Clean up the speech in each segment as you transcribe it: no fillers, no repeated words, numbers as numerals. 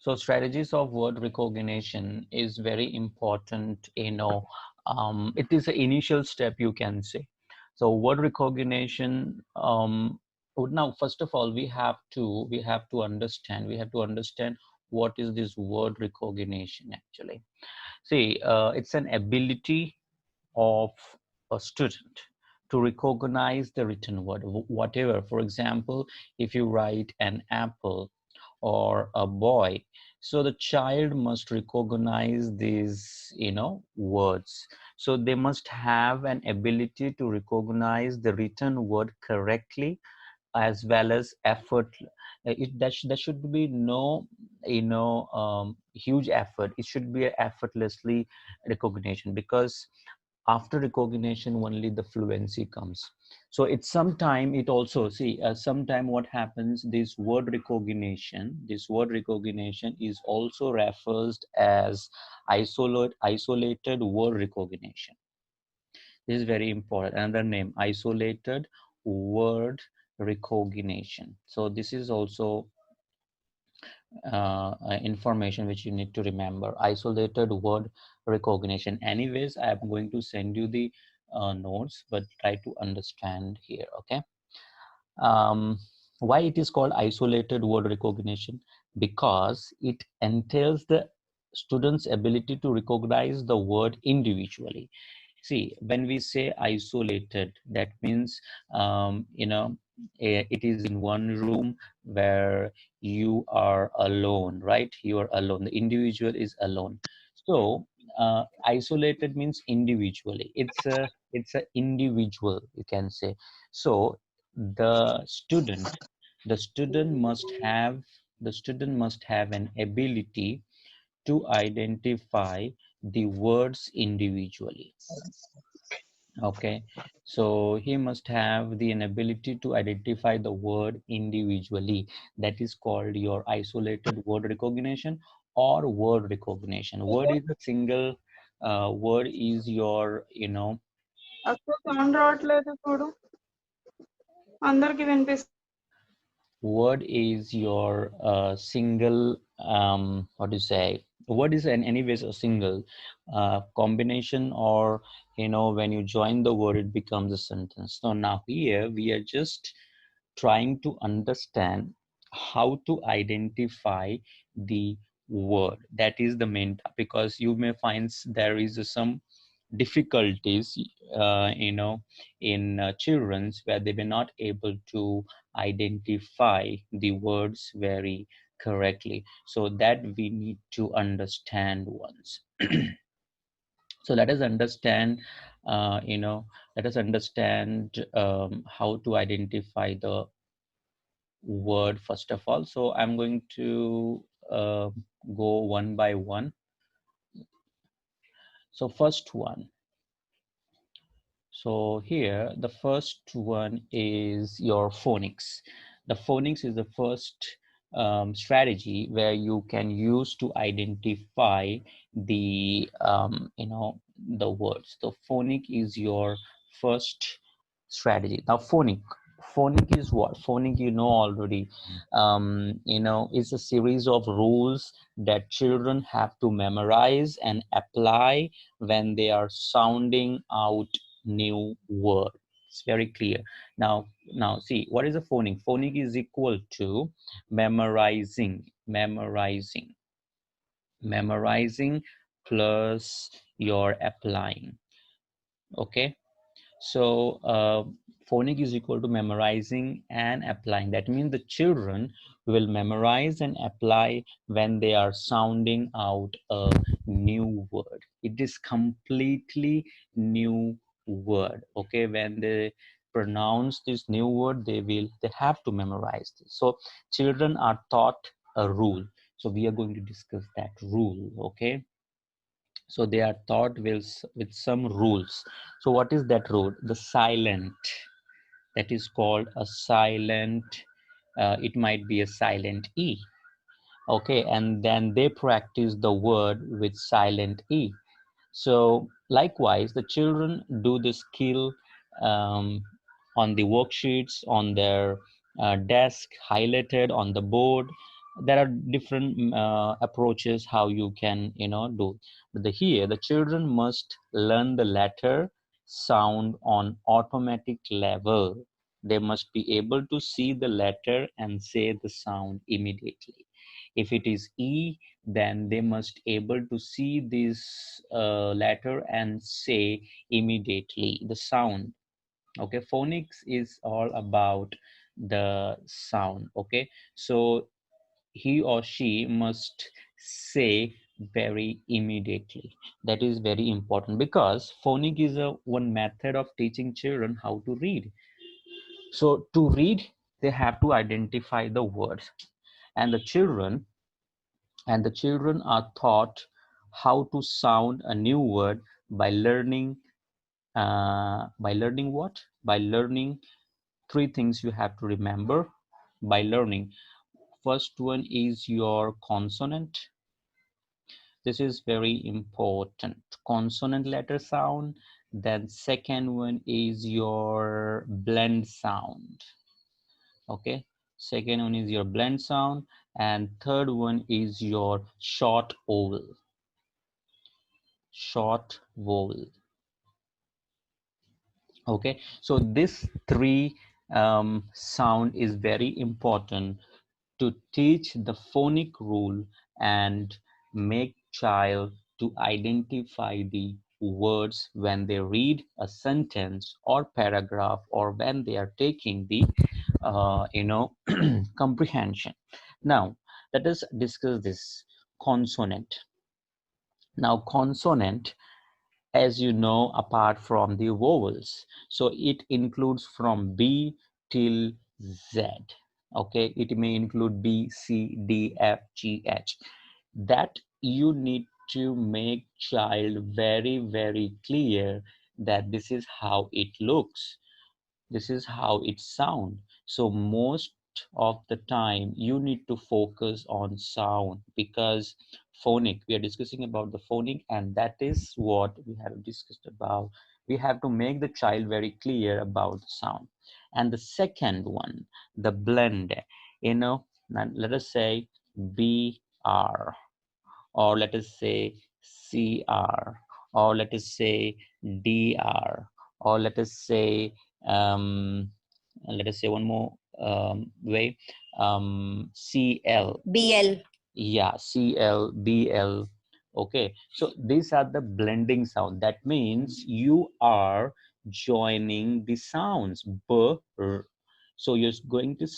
So strategies of word recognition is very important, it is an initial step, you can say. So word recognition, now first of all we have to understand what is this word recognition actually. See, it's an ability of a student to recognize the written word, whatever. For example, if you write an apple or a boy, so the child must recognize these words. So they must have an ability to recognize the written word correctly, as well as effort. There should be no huge effort. It should be a effortlessly recognition, because after recognition only the fluency comes. So it's sometime it also see sometime what happens, this word recognition is also referred as isolated word recognition. This is very important. Another name, isolated word recognition. So this is also information which you need to remember. Isolated word recognition. Anyways, I am going to send you the notes, but try to understand here. Okay. Why it is called isolated word recognition? Because it entails the student's ability to recognize the word individually. See, when we say isolated, that means, it is in one room where you are alone, right? You are alone. The individual is alone. So, isolated means individually. It's a individual, you can say. So, the student, the student must have, the student must have an ability to identify the words individually. Okay, so he must have the ability to identify the word individually. That is called your isolated word recognition or word recognition. Word is a single word is your, అక్కడ sound రావట్లేదు చూడు అందరికి వినిపిస్తుంది word is your single, what do you say, word is an anyways a single combination, or when you join the word it becomes a sentence. So now here we are just trying to understand how to identify the word. That is the main, because you may find there is some difficulties in children's, where they were not able to identify the words very correctly. So that we need to understand once. So let us understand, how to identify the word first of all. So I'm going to go one by one. So first one. So here, the first one is your phonics. The phonics is the first strategy where you can use to identify the, the words. The phonic is your first strategy. Now, phonic is what? Phonic, already, is a series of rules that children have to memorize and apply when they are sounding out new word. It's very clear. Now see, what is a phonic? Phonic is equal to memorizing plus your applying. Okay, so phonic is equal to memorizing and applying. That means the children will memorize and apply when they are sounding out a new word. It is completely new word. Okay, when they pronounce this new word, they have to memorize this. So children are taught a rule. So we are going to discuss that rule. Okay, so they are taught with some rules. So what is that rule? The silent, that is called a silent, it might be a silent E. Okay, and then they practice the word with silent E. So likewise, the children do the skill on the worksheets, on their desk, highlighted on the board. there are different approaches how you can do. But here the children must learn the letter sound on automatic level. They must be able to see the letter and say the sound immediately. If it is E, then they must able to see this letter and say immediately the sound. Okay, phonics is all about the sound. Okay, so he or she must say very immediately. That is very important, because phonic is a one method of teaching children how to read. So to read, they have to identify the words, and the children are taught how to sound a new word by learning. By learning what? By learning three things you have to remember by learning. First one is your consonant. This is very important. Consonant letter sound. Then second one is your blend sound. Okay. Second one is your blend sound. And third one is your short vowel. Short vowel. Okay. So this three sound is very important to teach the phonic rule and make child to identify the words when they read a sentence or paragraph, or when they are taking the comprehension. Now let us discuss this consonant. Now consonant, as you know, apart from the vowels, so it includes from B till Z. Okay, it may include B, C, D, F, G, H. That you need to make child very very clear that this is how it looks, this is how it sound. So most of the time you need to focus on sound, because phonic, we are discussing about the phonic, and that is what we have discussed about. We have to make the child very clear about the sound. And the second one, the blend, let us say BR, or let us say CR, or let us say DR, or let us say one more way, CL. BL. Yeah, CL, BL. Okay, so these are the blending sound. That means you are joining the sounds B, R. So you're going to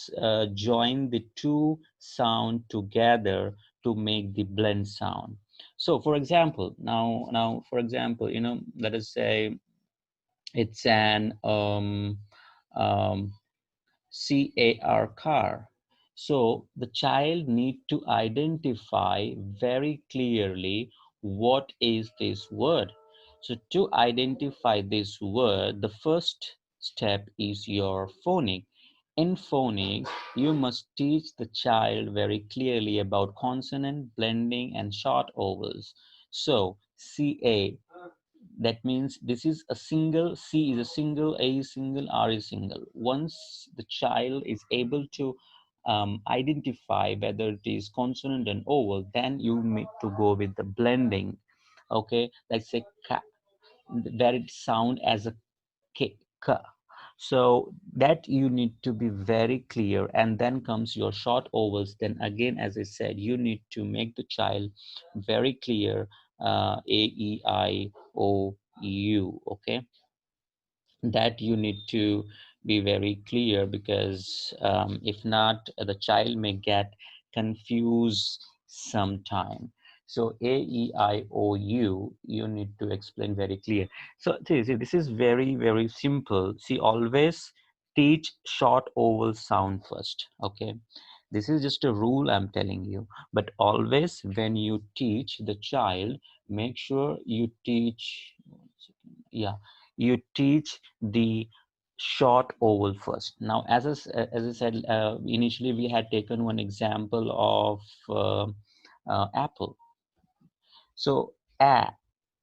join the two sound together to make the blend sound. So for example, now for example, let us say it's an um, car, car. So the child need to identify very clearly what is this word. So to identify this word, the first step is your phonic. In phonics, you must teach the child very clearly about consonant, blending, and short vowels. So CA, that means this is a single, C is a single, A is single, R is single. Once the child is able to identify whether it is consonant and vowel, then you need to go with the blending. Okay, like say ka, where it sound as a K, K. So that you need to be very clear, and then comes your short vowels. Then again, as I said, you need to make the child very clear, A, E, I, O, U. Okay, that you need to be very clear, because if not, the child may get confused sometime. So A, E, I, O, U, you need to explain very clear. So see, this is very very simple. See, always teach short vowel sound first. Okay, this is just a rule I'm telling you. But always when you teach the child, make sure you teach, yeah, you teach the short vowel first. Now as I said, initially we had taken one example of apple. So a,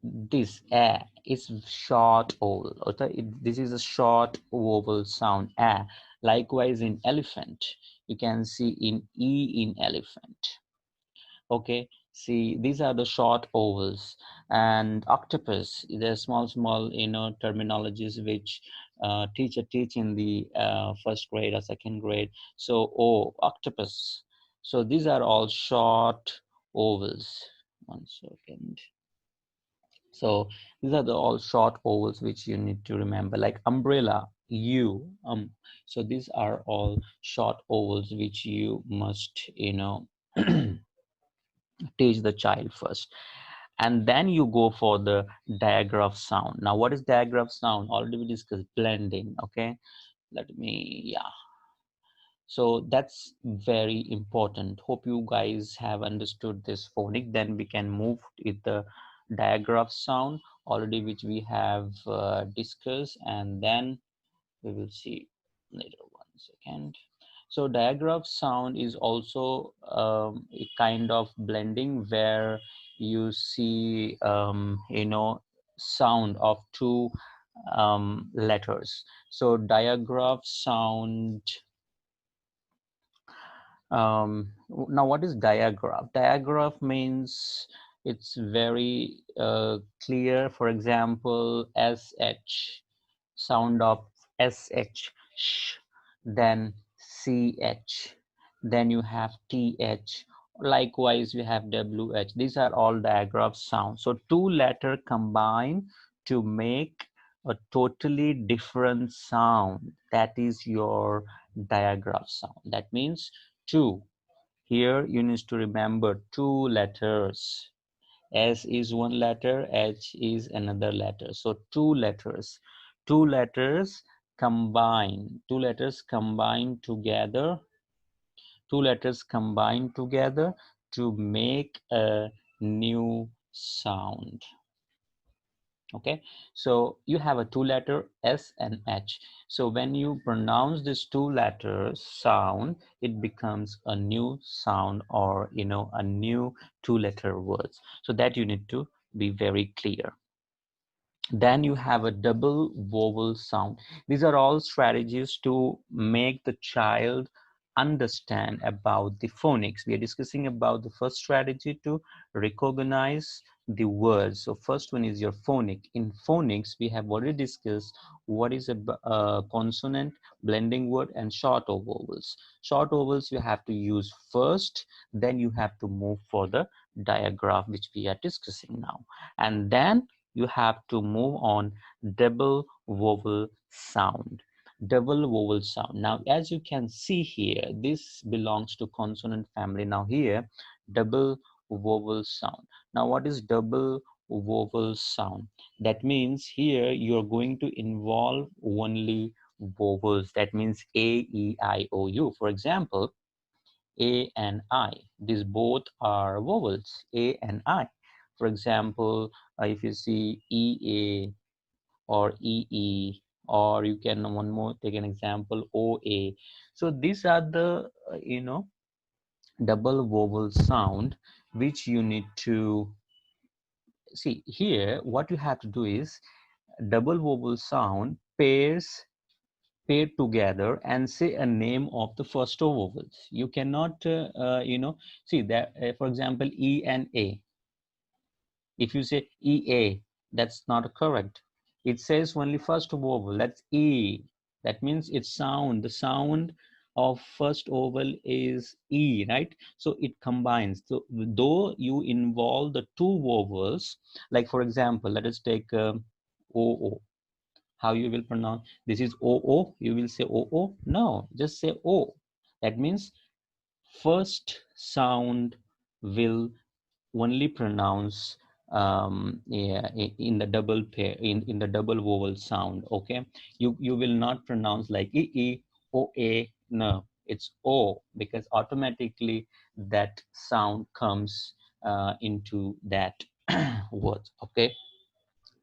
this a is short vowel. Okay? This is a short vowel sound a. Likewise in elephant, You can see in E in elephant. Okay, see, these are the short vowels. And octopus, they're small, terminologies which teacher teach in the first grade or second grade. So, oh, octopus. So these are all short vowels. One second. So these are the all short vowels which you need to remember, like umbrella, U. So these are all short vowels which you must, teach the child first. And then you go for the diagraph sound. Now, what is diagraph sound? Already we discussed blending. Okay, yeah. So that's very important. Hope you guys have understood this phonic. Then we can move with the diagraph sound already, which we have discussed, and then we will see later. One second. So diagraph sound is also a kind of blending where you see sound of two letters. So diagraph sound. Now, what is diagraph? Diagraph means it's very clear. For example, sh, sound of sh, then ch, then you have th. Likewise, we have wh. These are all diagraph sounds. So two letter combine to make a totally different sound. That is your diagraph sound. That means two. Here you need to remember two letters. S is one letter, H is another letter. So two letters two letters combine together, two letters combine together to make a new sound. Okay, so you have a two letter S and H. So when you pronounce this two letters sound, it becomes a new sound, or a new two letter words. So that you need to be very clear. Then you have a double vowel sound. These are all strategies to make the child understand about the phonics. We are discussing about the first strategy to recognize the words. So first one is your phonic. In phonics, we have already discussed what is a consonant, blending word, and short vowels. Short vowels you have to use first, then you have to move for the diagraph, which we are discussing now. And then you have to move on double vowel sound. Double vowel sound. Now, as you can see here, this belongs to consonant family. Now here, double vowel sound. Now, what is double vowel sound? That means here you're going to involve only vowels. That means A, E, I, O, U. For example, A and I. These both are vowels, A and I. For example, if you see EA or EE, or you can one more take an example OA. So these are the double vowel sound which you need to see here. What you have to do is double vowel sound pair together and say a name of the first two vowels. You cannot see that for example E and A. If you say EA, that's not correct. It says only first vowel, that's E. That means the sound of first vowel is E, right? So it combines. So though you involve the two vowels, like for example, let us take OO. How you will pronounce? This is OO, you will say OO? No, just say O. That means first sound will only pronounce yeah, in the double pair, in the double vowel sound. Okay, you will not pronounce like e o a. No, it's o, because automatically that sound comes into that word. Okay,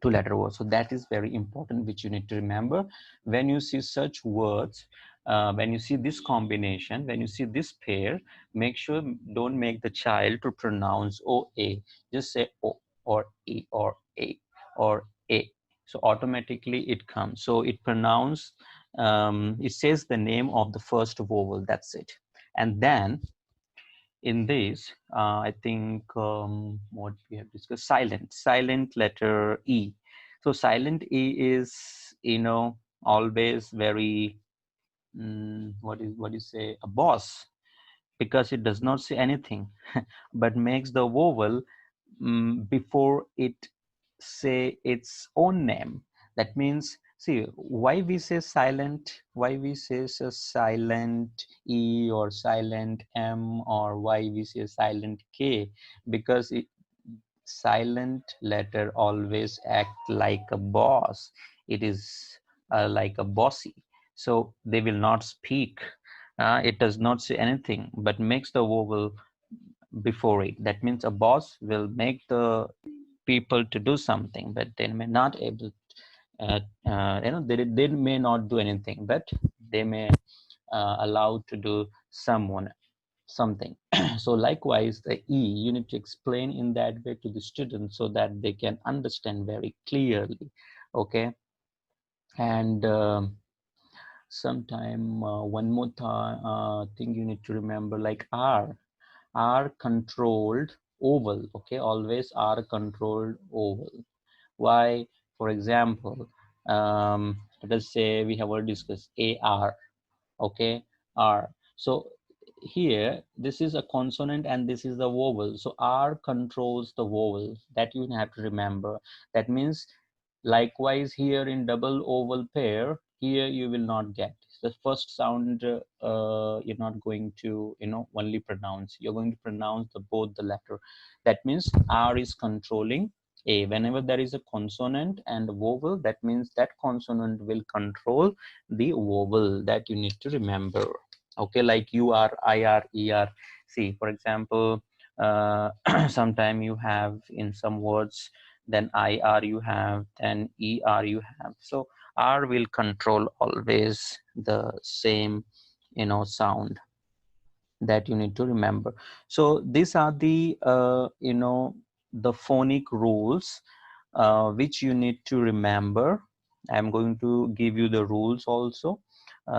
two letter words. So that is very important, which you need to remember when you see such words. When you see this combination, when you see this pair, make sure don't make the child to pronounce OA. Just say O or E or A or A. So automatically it comes. So it says the name of the first vowel. That's it. And then in this, I think what we have discussed, silent letter E. So silent E is, always very, what do you say, a boss, because it does not say anything, but makes the vowel before it say its own name. That means, see, why we say silent, why we say silent E or silent M, or why we say silent K, because silent letter always act like a boss. It is like a bossy, so they will not speak. It does not say anything but makes the vowel before it. That means a boss will make the people to do something, but they may not able, they may not do anything, but they may allow to do someone something. So likewise, the E, you need to explain in that way to the students so that they can understand very clearly. Okay. And sometime one more thing you need to remember, like R controlled oval. Okay, always R controlled oval. Why? For example, let us say we have already discussed AR. Okay, R. So here this is a consonant and this is the vowel. So R controls the vowel. That you have to remember. That means likewise here in double oval pair, here you will not get the first sound. You're not going to only pronounce, you're going to pronounce the both the letter. That means R is controlling A. Whenever there is a consonant and a vowel, that means that consonant will control the vowel. That you need to remember. Okay, like UR, IR, ER. See, for example, sometime you have in some words, then IR you have, then ER you have. So R will control always the same, sound. That you need to remember. So these are the, the phonic rules which you need to remember. I'm going to give you the rules also.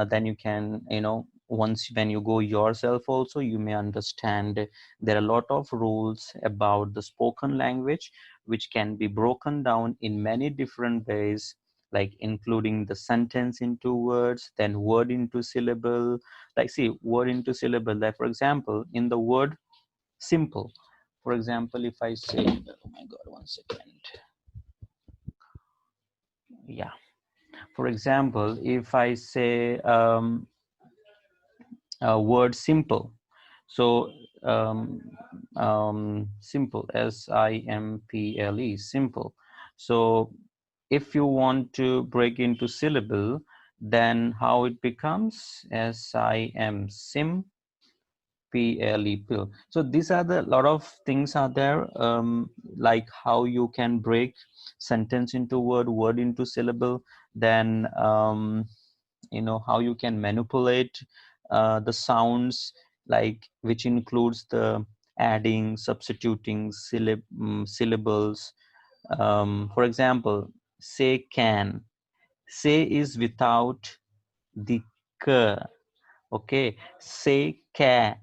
Then you can, once when you go yourself also, you may understand there are a lot of rules about the spoken language, which can be broken down in many different ways, like including the sentence into words, then word into syllable. Like, see, word into syllable. Like, for example, in the word simple, for example, if I say, oh my God, 1 second. Yeah. For example, if I say word simple, so simple, SIMPLE, simple. So if you want to break into syllable, then how it becomes? SIM, sim, PLE, pill. So these are the lot of things are there, like how you can break sentence into word, word into syllable, then how you can manipulate the sounds, like which includes the adding, substituting syllables. For example, say can. Say is without the k. Okay, say can.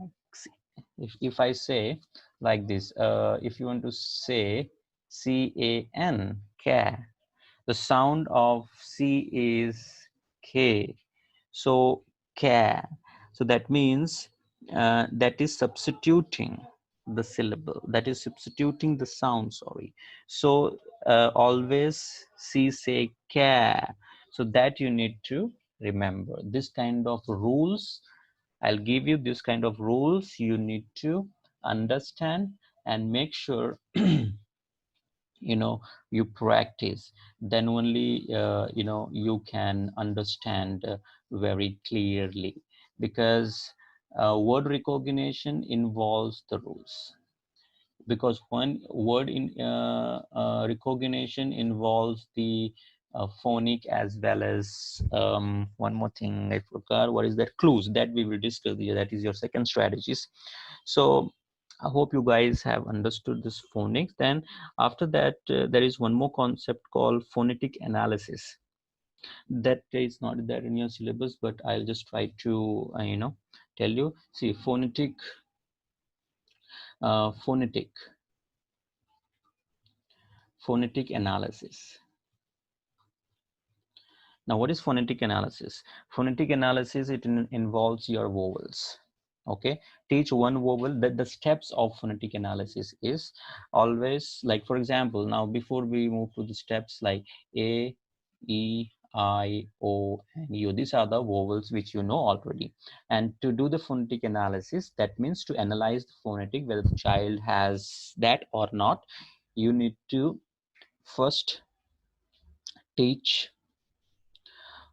If I say like this, if you want to say CAN, can, the sound of C is K. So ca. So that means that is substituting the syllable. That is substituting the sound. Sorry. So always C say ca. So that you need to remember. This kind of rules, I'll give you this kind of rules. You need to understand and make sure you practice. Then only you can understand very clearly, because word recognition involves the rules. Because one word in recognition involves the phonic, as well as one more thing I forgot, what is that, clues, that we will discuss here. That is your second strategies. So I hope you guys have understood this phonics. Then after that, there is one more concept called phonetic analysis. That is not there in your syllabus, but I'll just try to tell you. See, uh, phonetic phonetic analysis. Now, what is phonetic analysis? Phonetic analysis, it involves your vowels. Okay, teach one vowel. That the steps of phonetic analysis is always like, for example, now before we move to the steps like A, E, I, O, and U, these are the vowels which you know already. And to do the phonetic analysis, that means to analyze the phonetic, whether the child has that or not, you need to first teach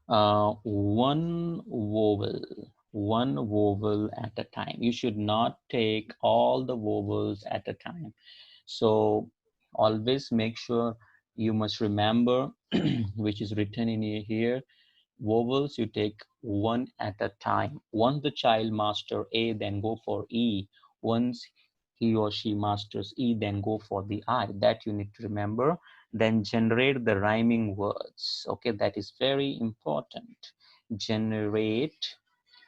one vowel at a time. You should not take all the vowels at a time. So always make sure you must remember which is written in here. Vowels you take one at a time. Once the child master A, then go for E. Once he or she masters E, then go for the I. That you need to remember. Then generate the rhyming words. Okay, that is very important. Generate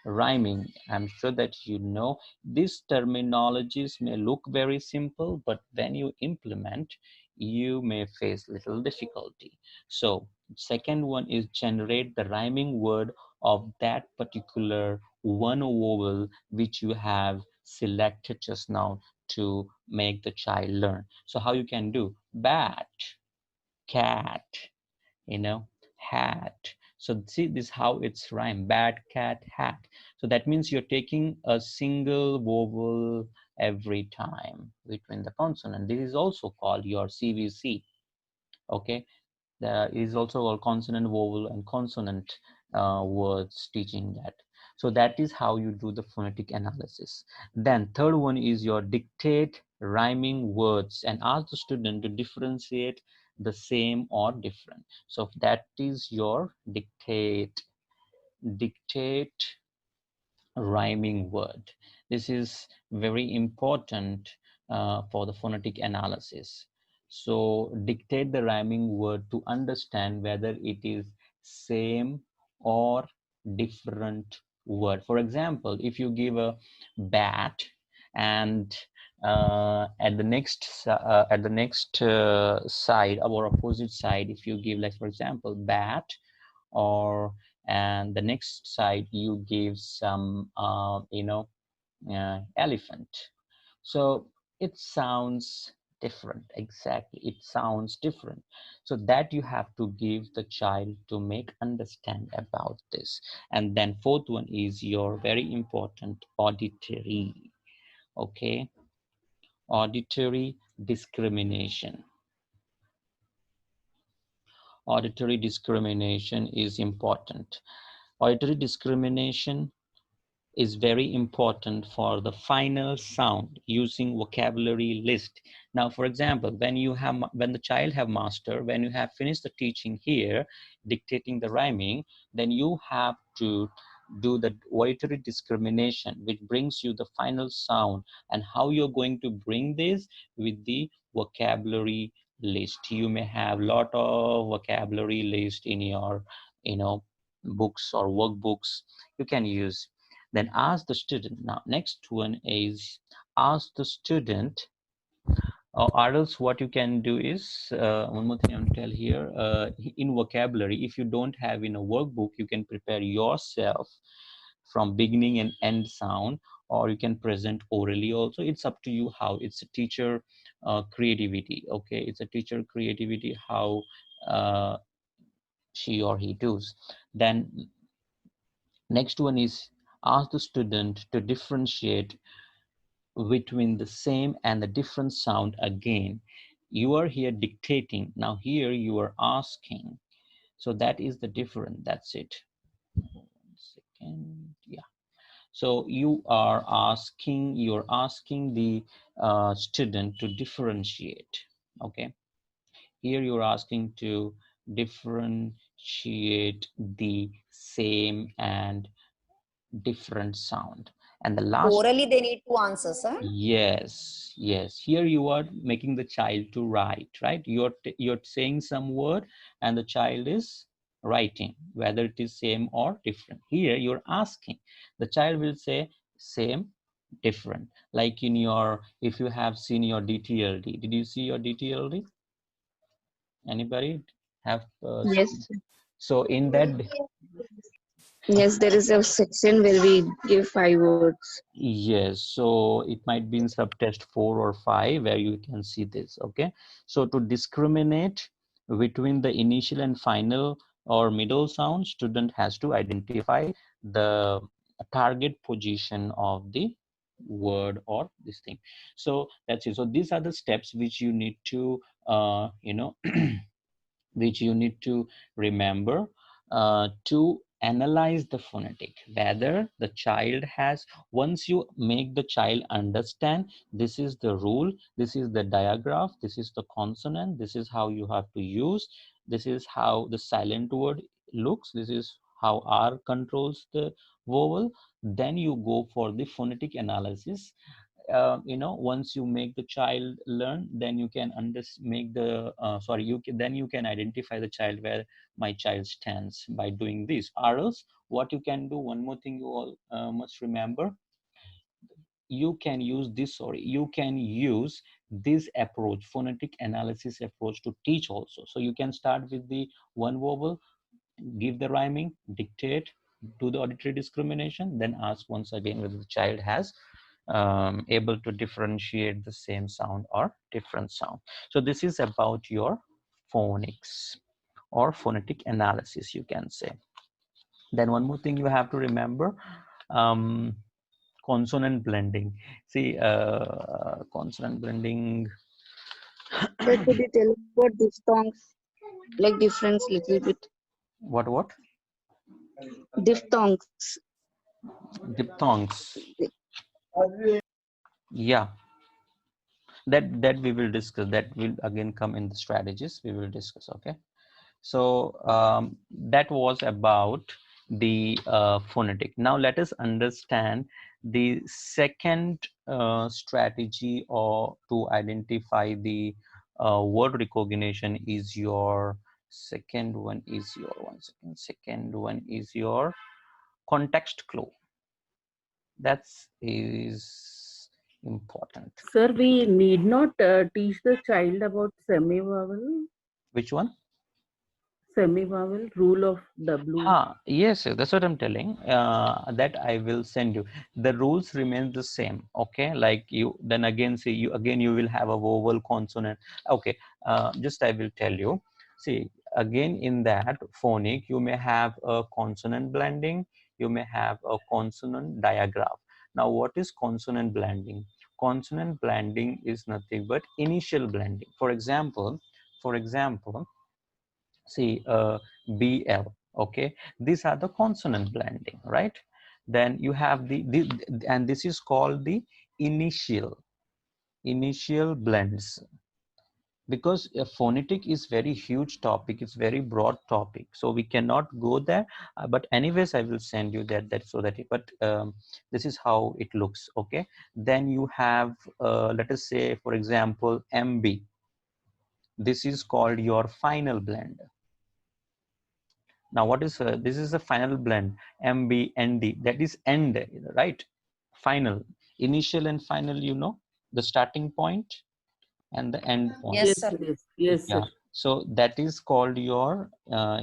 rhyming. I'm sure that you know these terminologies may look very simple, but when you implement, you may face little difficulty. So second one is generate the rhyming word of that particular one vowel which you have selected just now to make the child learn. So how you can do? Bat, cat, you know, hat. So see this how it's rhyme, bat, cat, hat. So that means you're taking a single vowel every time between the consonant. This is also called your CVC. Okay, there is also called consonant, vowel, and consonant words teaching that. So that is how you do the phonetic analysis. Then third one is your dictate rhyming words and ask the student to differentiate the same or different. So that is your dictate rhyming word. This is very important for the phonetic analysis. So dictate the rhyming word to understand whether it is same or different word. For example, if you give a bat and at the next side or opposite side, if you give, like for example, bat, or and the next side you give some elephant, so it sounds different. Exactly, it sounds different. So that you have to give the child to make understand about this. And then fourth one is your very important auditory. Okay, auditory discrimination. Auditory discrimination is important. Auditory discrimination is very important for the final sound using vocabulary list. Now, for example, when the child have master, when you have finished the teaching here, dictating the rhyming, then you have to do the auditory discrimination, which brings you the final sound. And how you're going to bring this? With the vocabulary list. You may have lot of vocabulary list in your, you know, books or workbooks you can use. Then ask the student. Now next one is ask the student, or else what you can do is, one more thing I want to tell here, in vocabulary, if you don't have in a workbook, you can prepare yourself from beginning and end sound, or you can present orally also. It's up to you how. It's a teacher creativity. Okay, it's a teacher creativity how uh, she or he does. Then next one is ask the student to differentiate between the same and the different sound again. You are here dictating. Now here you are asking. So that is the difference. That's it. 1 second. Yeah. So you're asking the student to differentiate. Okay. Here you're asking to differentiate the same and different sound. And the last, Orally, they need to answer, sir. yes, yes. Here you are making the child to write, right? You're saying some word and the child is writing, whether it is same or different. Here you're asking. The child will say, same, different. Like in your, if you have seen your DTLD, did you see your DTLD? Anybody have Yes. so in that, Yes, there is a section where we give 5 words. yes, so it might be in subtest 4 or 5 where you can see this, okay? So to discriminate between the initial and final or middle sound, student has to identify the target position of the word or this thing. So that's it. So these are the steps which you need to, which you need to remember to analyze the phonetic, whether the child has, once you make the child understand this is the rule, this is the diagraph, this is the consonant, this is how you have to use, this is how the silent word looks, this is how R controls the vowel, then you go for the phonetic analysis. Once you make the child learn, then you can make the sorry, then you can identify the child where my child stands by doing this. Or else what you can do, one more thing you all must remember, you can use this approach, phonetic analysis approach, to teach also. So you can start with the one vowel, give the rhyming, dictate, do the auditory discrimination, then ask once again whether the child has able to differentiate the same sound or different sound. So this is about your phonics or phonetic analysis, you can say. Then one more thing you have to remember, um, consonant blending. See, consonant blending. Sir, could you tell about diphthongs? Like difference little bit. What? Diphthongs. Diphthongs. Yeah, that we will discuss. That will again come in the strategies we will discuss. Okay. So that was about the phonetic. Now let us understand the second strategy or to identify the word recognition is your second one is your second one is your context clue. That is important. Sir, we need not teach the child about semi-vowel, Which one? semi-vowel, rule of W. Yes, that's what I'm telling. That I will send you. The rules remain the same. Okay, like you then again see you will have a vowel consonant. Okay, just I will tell you. See, again in that phonic you may have a consonant blending. You may have a consonant diagraph. Now, what is consonant blending? Consonant blending is nothing but initial blending. For example, see BL, okay, these are the consonant blending, right? Then you have the and this is called the initial blends, because a phonetic is very huge topic, it's very broad topic, so we cannot go there, but anyways I will send you that so that but this is how it looks. Okay, then you have let us say for example MB, this is called your final blend. Now, what is this is a final blend, MBND, that is end, right? Final, initial and final, the starting point and the end point. Yes, Yes, sir. yes, yes, sir. Yeah. So that is called your,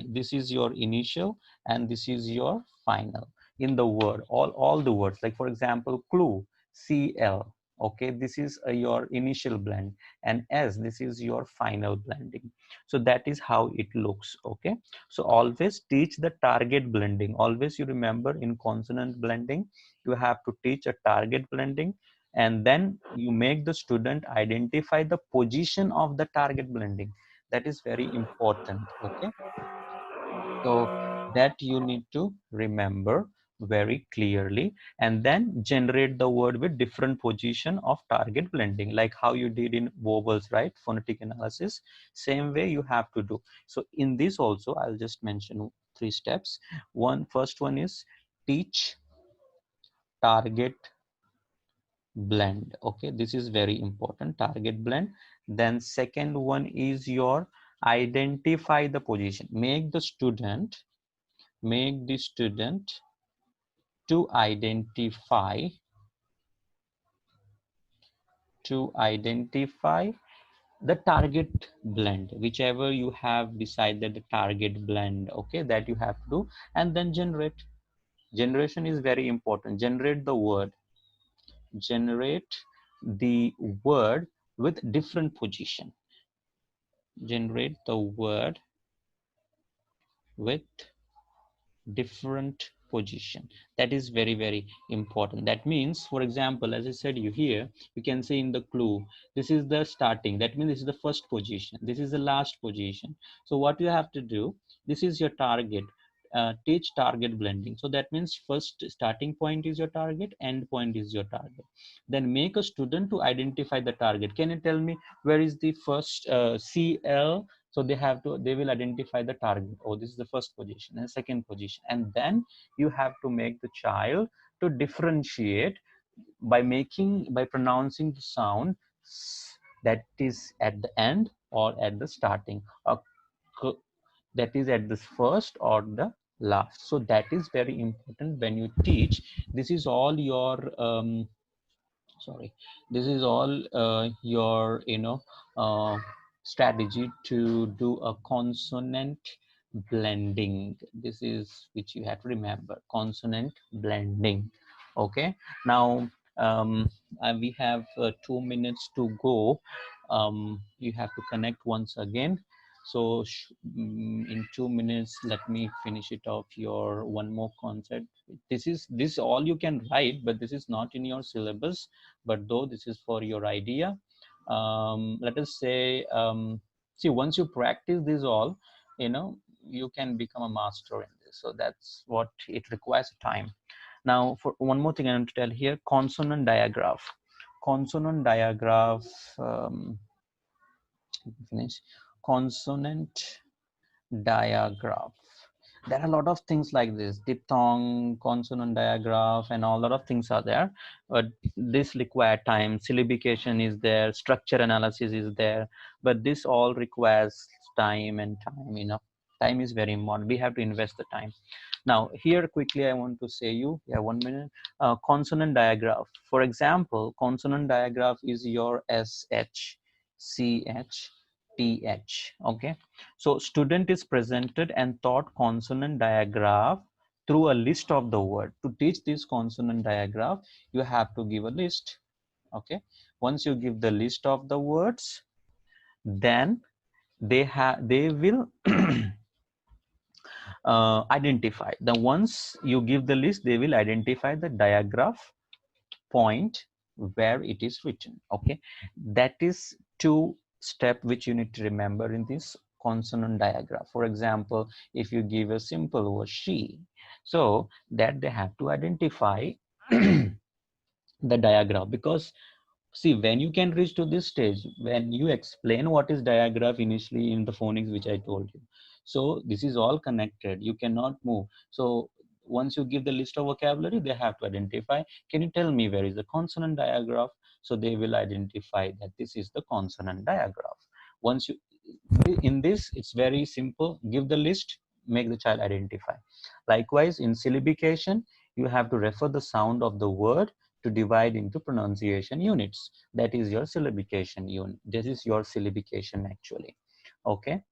this is your initial and this is your final in the word, all the words. Like for example, clue, CL. Okay, this is your initial blend, and S, this is your final blending. So that is how it looks. Okay, so always teach the target blending. Always you remember in consonant blending, you have to teach a target blending, and then you make the student identify the position of the target blending. That is very important. Okay, so that you need to remember very clearly, and then generate the word with different position of target blending, like how you did in vowels, right? Phonetic analysis, same way you have to do. So in this also I'll just mention 3 steps. First one is teach target blend. Okay, this is very important, target blend. Then second one is your identify the position. Make the student to identify to identify the target blend, whichever you have decided the target blend, okay, that you have to do, and then generate. Generation is very important. Generate the word, generate the word with different position, generate the word with different position. That is very, very important. That means, for example, as I said you here, you can say in the clue, this is the starting, that means this is the first position, this is the last position. So what you have to do, this is your target. Teach target blending. So that means first starting point is your target, end point is your target. Then make a student to identify the target. Can you tell me where is the first CL? So they will identify the target. Oh, this is the first position and second position. And then you have to make the child to differentiate by pronouncing the sound that is at the end or at the starting, or that is at the first or the last. So that is very important when you teach. This is all your sorry, this is all your strategy to do a consonant blending. This is which you have to remember, consonant blending. Okay, now we have 2 minutes to go. You have to connect once again. So in 2 minutes, let me finish it off your one more concept. This all you can write, but this is not in your syllabus, but though this is for your idea. Let us say, see, once you practice this all, you can become a master in this. So that's what it requires time. Now, for one more thing I want to tell here, consonant diagraph. Consonant diagraph, finish. Consonant diagraph. There are a lot of things like this, diphthong, consonant diagraph, and all lot of things are there. But this require time. Syllabication is there, structure analysis is there, but this all requires time, and time. Time is very important. We have to invest the time. Now, here quickly, I want to say you, yeah, 1 minute. Consonant diagraph. For example, consonant diagraph is your SH, CH, TH. Okay. So student is presented and taught consonant diagraph through a list of the word. To teach this consonant diagraph, you have to give a list. Okay. Once you give the list of the words, then they will identify. Then once you give the list, they will identify the diagraph point where it is written. Okay, that is two step which you need to remember in this consonant diagraph. For example, if you give a simple word she, so that they have to identify the diagraph. Because see, when you can reach to this stage, when you explain what is diagraph initially in the phonics which I told you, so this is all connected, you cannot move. So once you give the list of vocabulary, they have to identify, can you tell me where is the consonant diagraph? So they will identify that this is the consonant diagraph. Once you, in this, it's very simple, give the list, make the child identify. Likewise, in syllabication, you have to refer the sound of the word to divide into pronunciation units. That is your syllabication unit. This is your syllabication actually. Okay.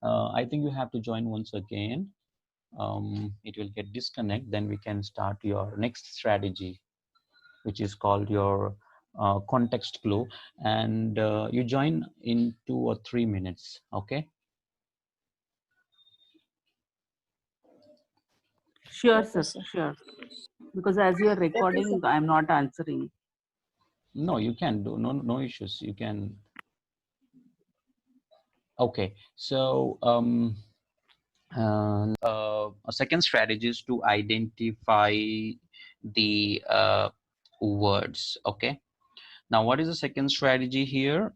I think you have to join once again. It will get disconnect. Then we can start your next strategy, which is called your context clue. And you join in 2 or 3 minutes. Okay. Sure, Okay, sir. sir. Sure. Because as you are Okay, sir. recording, I'm not answering. No, you can do, no issues. You can. Okay. So a second strategy is to identify the words. Okay. Now, what is the second strategy here?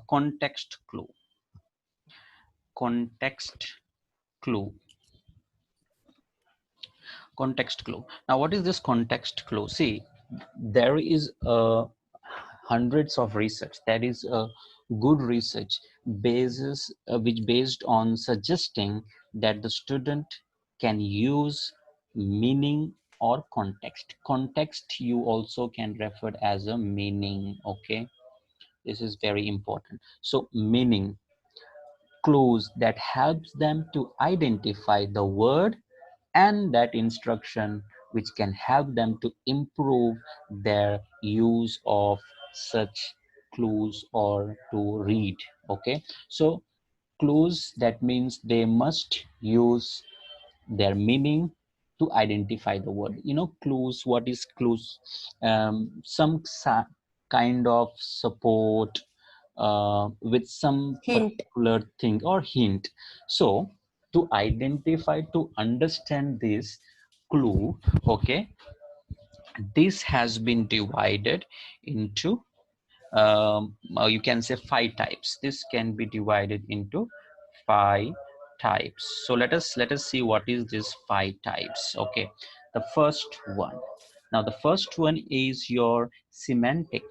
Context clue. Context clue. Context clue. Now, what is this context clue? See, there is hundreds of research. That is a good research basis, which based on suggesting that the student can use meaning or context. Context you also can refer as a meaning. Okay. This is very important. So meaning, clues that helps them to identify the word, and that instruction which can help them to improve their use of such clues or to read. Okay, so clues, that means they must use their meaning to identify the word. You know, clues, what is clues? Some kind of support with some Hint. particular thing or hint. So to identify, to understand this clue, okay, this has been divided into you can say 5 types. This can be divided into 5 types. So let us see what is this 5 types. Okay, the first one. Now the first one is your semantic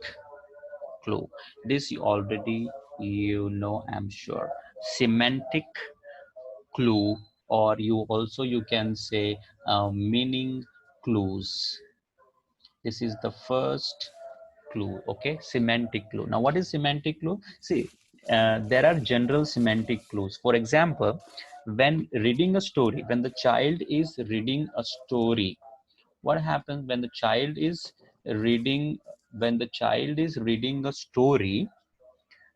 clue. This you already, you know, I'm sure. Semantic clue, or you also you can say meaning clues. This is the first clue. Okay, semantic clue. Now what is semantic clue? See, there are general semantic clues. For example, when reading a story, when the child is reading a story, what happens when the child is reading, when the child is reading a story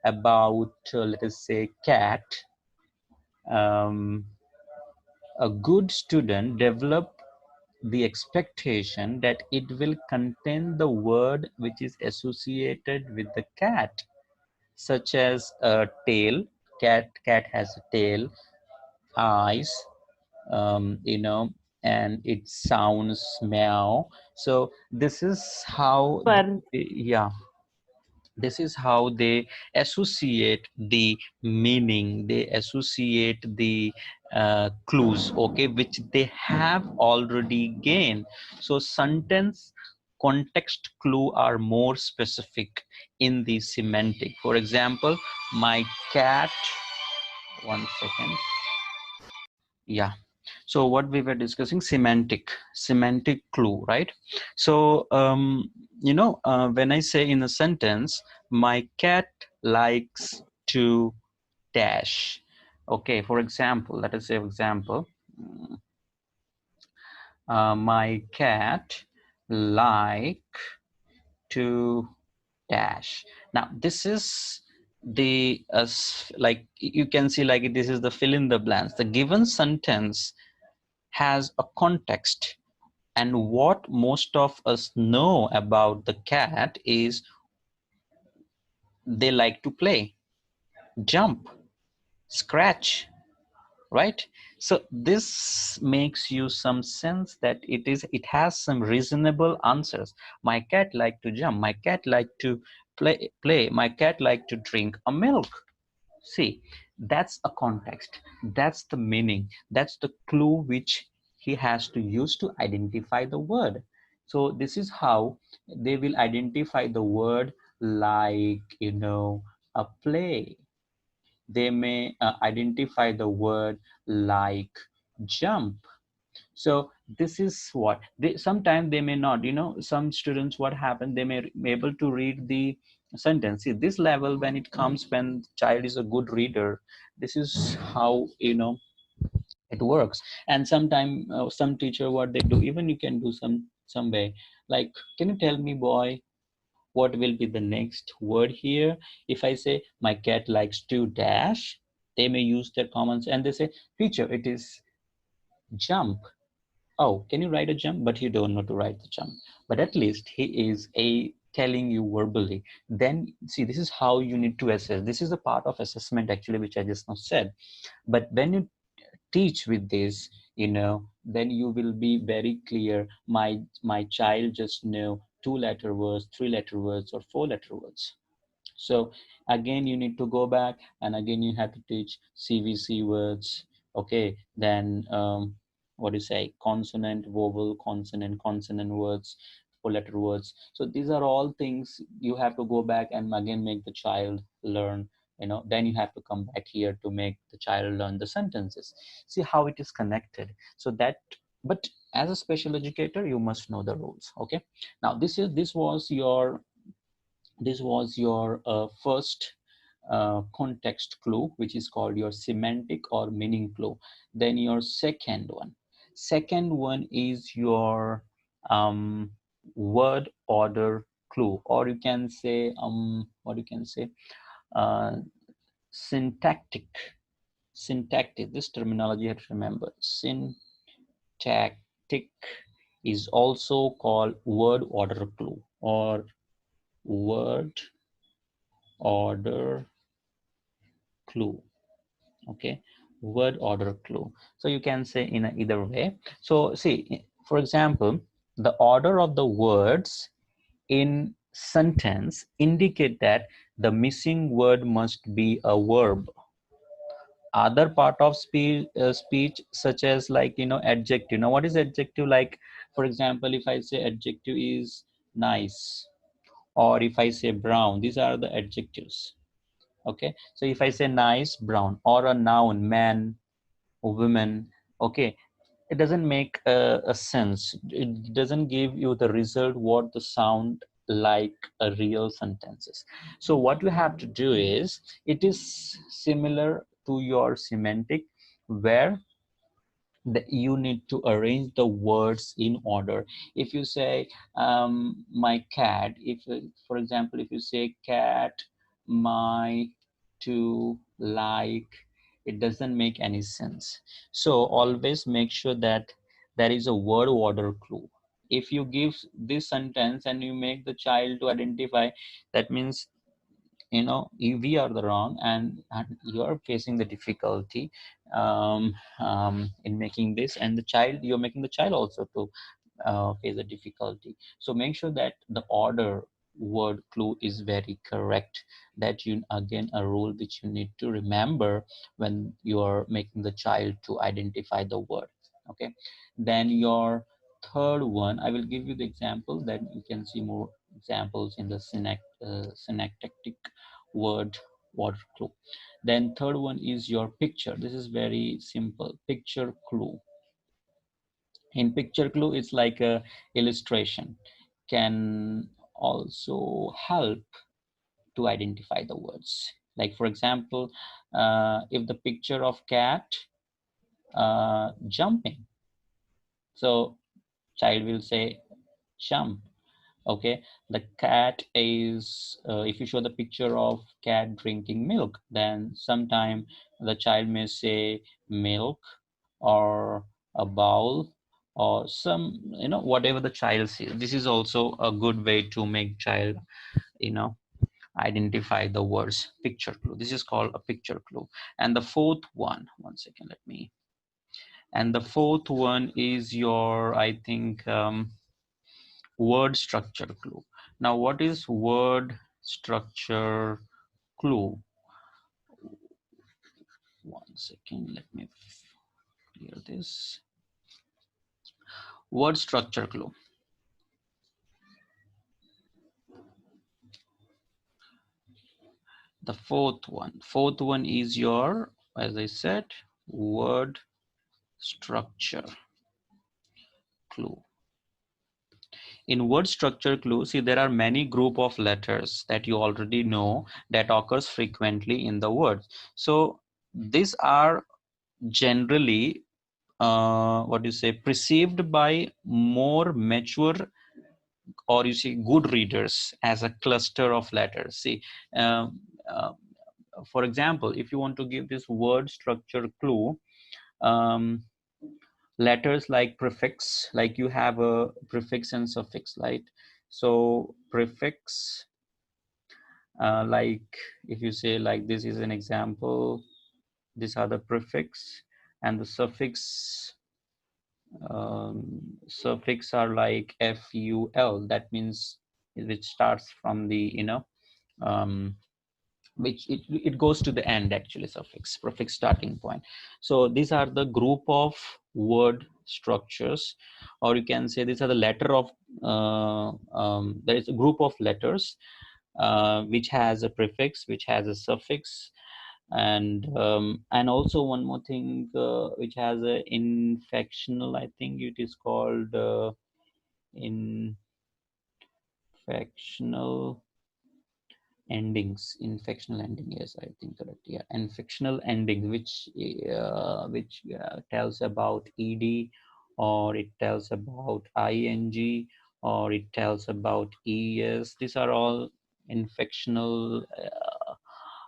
about let us say cat, um, a good student develop the expectation that it will contain the word which is associated with the cat, such as a tail. Cat has a tail, eyes, you know, and it sounds meow. So this is how yeah, this is how they associate the meaning, they associate the clues, okay, which they have already gained. So sentence context clue are more specific in the semantic. For example, my cat, one second, yeah. So what we were discussing, semantic clue, right? So you know, when I say in a sentence, my cat likes to dash. Okay, for example, let us say example, my cat like to dash. Now this is the like you can see, like this is the fill in the blanks. The given sentence has a context, and what most of us know about the cat is they like to play, jump, scratch, right? So this makes you some sense that it has some reasonable answers. My cat like to jump, my cat like to play, my cat like to drink a milk. See, that's a context, that's the meaning, that's the clue which he has to use to identify the word. So this is how they will identify the word, like, you know, a play. They may identify the word like jump. So this is what they, sometimes they may not, you know, some students, what happens, they may be able to read the sentence. See, this level, when it comes, when child is a good reader, this is how, you know, it works. And sometimes some teacher, what they do, even you can do some way, like, can you tell me, boy, what will be the next word here? If I say my cat likes to dash, they may use their comments and they say, teacher, it is jump. Oh, can you write a jump? But you don't know to write the jump. But at least he is a telling you verbally. Then see, this is how you need to assess. This is a part of assessment actually, which I just now said. But when you teach with this, you know, then you will be very clear. My child just know 2-letter words, 3-letter words, or 4-letter words. So again, you need to go back, and again you have to teach CVC words. Okay, then what do you say, consonant, vowel, consonant, consonant words, 4-letter words. So these are all things you have to go back and again make the child learn, you know. Then you have to come back here to make the child learn the sentences. See how it is connected. So that, but as a special educator, you must know the rules. Okay, now this was your This was your first context clue, which is called your semantic or meaning clue. Then your second one is your word order clue, or you can say what you can say uh, syntactic. This terminology you have to remember. Syntactic is also called word order clue or word order clue. Okay, word order clue. So you can say in either way. So see, for example, the order of the words in sentence indicate that the missing word must be a verb. Other part of speech such as, like, adjective. Now what is adjective? Like, for example, if I say adjective is nice, or if I say brown, these are the adjectives. Okay, so if I say nice, brown, or a noun, man, woman, okay, it doesn't make a sense. It doesn't give you the result what the sound like a real sentences. So what you have to do is, it is similar to your semantic, where that you need to arrange the words in order. If you say my cat, if for example, if you say cat, my, to, like, it doesn't make any sense. So always make sure that there is a word order clue. If you give this sentence and you make the child to identify, that means we are the wrong, and you are facing the difficulty in making this, and the child, you're making the child also to face a difficulty. So make sure that the order word clue is very correct. That you, again, a rule which you need to remember when you are making the child to identify the word. Okay, then your third one, I will give you the example, that you can see more examples in the synectic word clue. Then third one is your picture. This is very simple. Picture clue. In picture clue, it's like a illustration, can also help to identify the words. Like, for example, if the picture of cat jumping, so child will say jump. Okay, the cat is if you show the picture of cat drinking milk, then sometime the child may say milk, or a bowl, or some, whatever the child sees. This is also a good way to make child you know identify the words. Picture clue, this is called a picture clue. And the fourth one second, let me and the fourth one is your, I think, word structure clue. Now what is word structure clue? One second, let me clear this. Word structure clue. The fourth one is your, as I said, word structure clue. In word structure clue, see, there are many group of letters that you already know that occurs frequently in the words. So these are generally what you say, perceived by more mature, or you see, good readers, as a cluster of letters. See, um, uh, for example, if you want to give this word structure clue, um, letters like prefix, like you have a prefix and suffix, right? So prefix, like if you say, like, this is an example, these are the prefix, and the suffix are like ful, that means which starts from the which it goes to the end, actually, suffix, prefix, starting point. So these are the group of word structures, or you can say these are the letter of there is a group of letters which has a prefix, which has a suffix, and also one more thing, which has a inflectional, I think it is called inflectional endings, inflectional ending, yes, I think correct, yeah, inflectional ending, which tells about ed, or it tells about ing, or it tells about es. These are all inflectional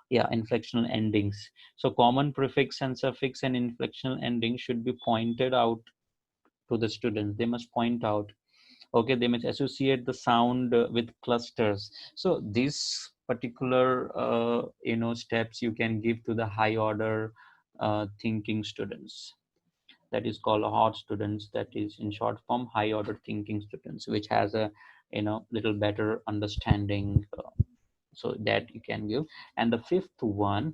yeah, inflectional endings. So common prefix and suffix and inflectional ending should be pointed out to the students. They must point out, okay, they must associate the sound with clusters. So these particular steps you can give to the high order thinking students, that is called hot students, that is in short form high order thinking students, which has a little better understanding, so that you can give. And the fifth one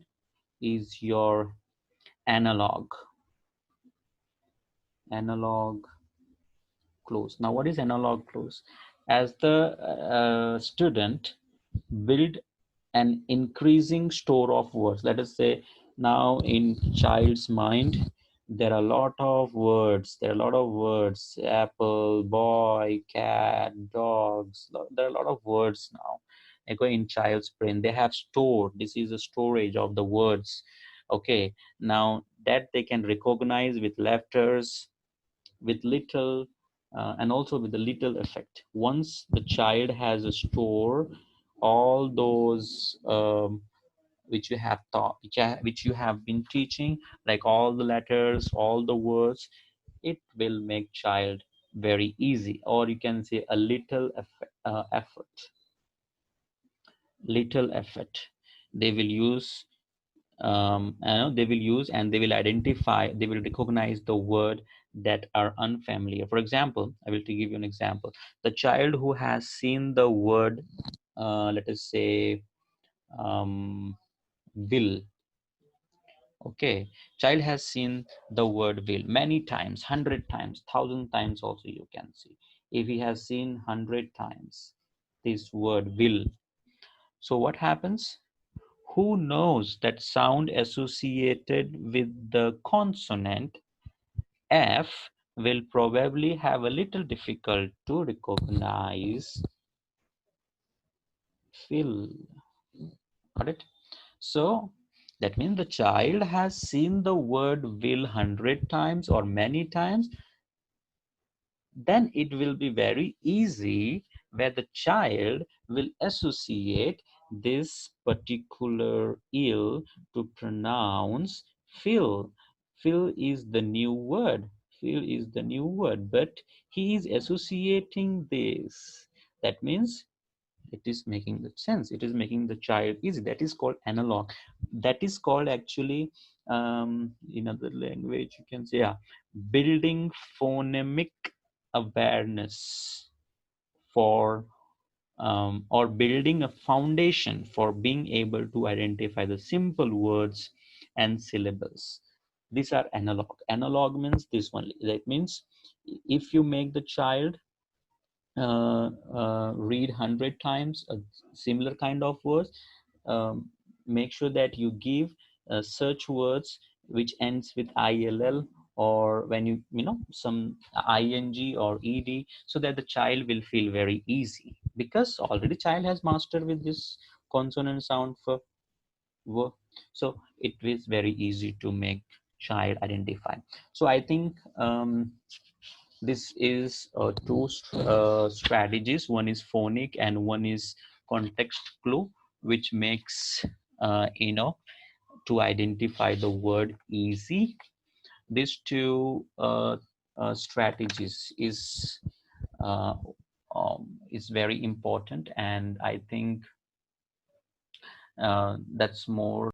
is your analog close. Now what is analog close? As the student build an increasing store of words, let us say now in child's mind there are a lot of words, apple, boy, cat, dogs, there are a lot of words now. Okay, in child's brain they have stored, this is a storage of the words. Okay, now that they can recognize with letters, with little and also with the little effect. Once the child has a store all those which you have taught, which you have been teaching, like all the letters, all the words, it will make child very easy, or you can say a little effort they will use. They will use and they will identify, they will recognize the word that are unfamiliar. For example, I will give you an example. The child who has seen the word, let us say, will. Okay, child has seen the word will many times, 100 times, 1,000 times also you can see. If he has seen 100 times this word will, so what happens? Who knows that sound associated with the consonant F will probably have a little difficult to recognize fill. Got it? So that means the child has seen the word will 100 times or many times, then it will be very easy where the child will associate this particular ill to pronounce fill. Fill is the new word. Fill is the new word, but he is associating this. That means it is making the sense. It is making the child easy. That is called analog. That is called actually in other language you can say, yeah, building phonemic awareness for or building a foundation for being able to identify the simple words and syllables. These are analog. Analog means this one. That means if you make the child read 100 times a similar kind of words, um, make sure that you give search words which ends with ill, or when you know some ing or ed, so that the child will feel very easy, because already child has mastered with this consonant sound for work. So it is very easy to make child identify. So I think this is two strategies. One is phonic and one is context clue, which makes to identify the word easy. These two strategies uh, is very important, and I think that's more